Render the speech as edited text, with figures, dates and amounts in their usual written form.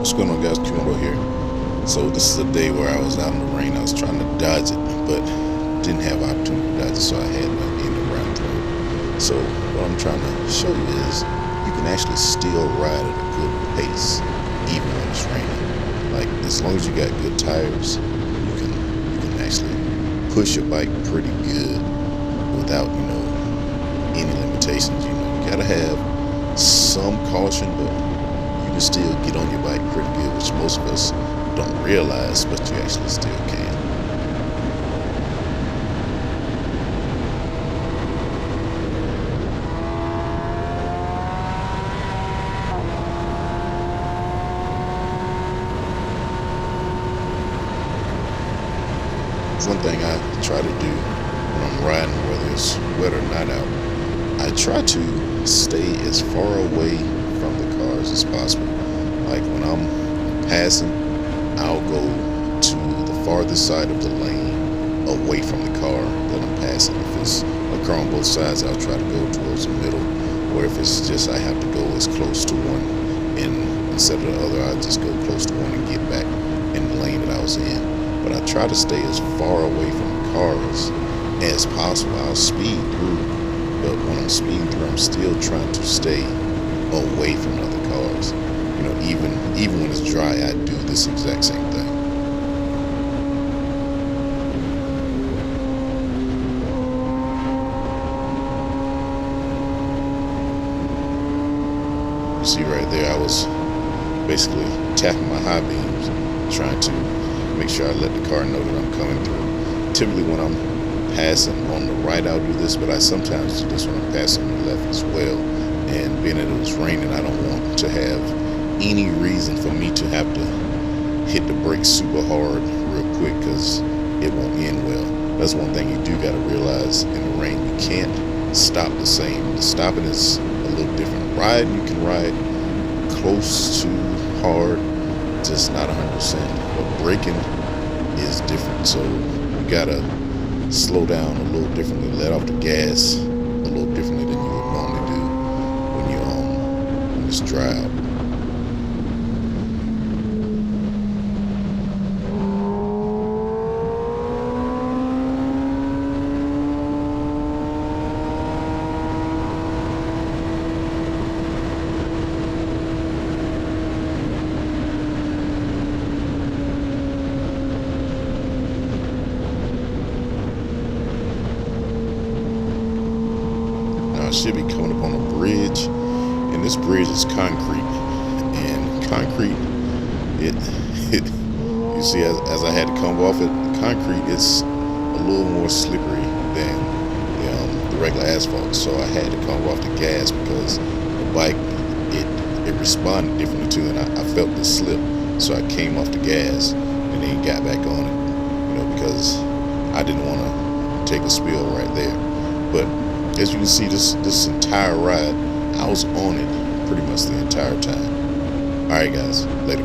What's going on, guys? Kumbo here. So this is a day where I was out in the rain. I was trying to dodge it, but didn't have opportunity to dodge it, so I had my end around through. So what I'm trying to show you is you can actually still ride at a good pace even when it's raining. Like, as long as you got good tires, you can actually push your bike pretty good without any limitations. You gotta have some caution, but you can still get on your bike pretty good, which most of us don't realize, but you actually still can. One thing I try to do when I'm riding, whether it's wet or not out, I try to stay as far away from the cars as possible. Like when I'm passing, I'll go to the farthest side of the lane away from the car that I'm passing. If it's a car on both sides, I'll try to go towards the middle. Or if it's just I have to go as close to one and instead of the other, I'll just go close to one and get back in the lane that I was in. But I try to stay as far away from the cars as possible. I'll speed through, but when I'm speeding through, I'm still trying to stay away from other cars. Even when it's dry, I do this exact same thing. You see right there, I was basically tapping my high beams, trying to make sure I let the car know that I'm coming through. Typically when I'm passing on the right, I'll do this, but I sometimes do this when I'm passing on the left as well. And being that it was raining, I don't want to have any reason for me to have to hit the brakes super hard real quick, because it won't end well. That's one thing you do got to realize in the rain. You can't stop the same. The stopping is a little different. Riding, you can ride close to hard, just not 100%. But braking is different, so you gotta slow down a little differently, let off the gas a little differently than you would normally do when it's dry out. Should be coming up on a bridge, and this bridge is concrete, and concrete it you see, as I had to come off it, the concrete is a little more slippery than the regular asphalt, so I had to come off the gas because the bike it responded differently too, and I felt the slip, so I came off the gas and then got back on it, because I didn't want to take a spill right there. But as you can see, this entire ride, I was on it pretty much the entire time. All right, guys, later.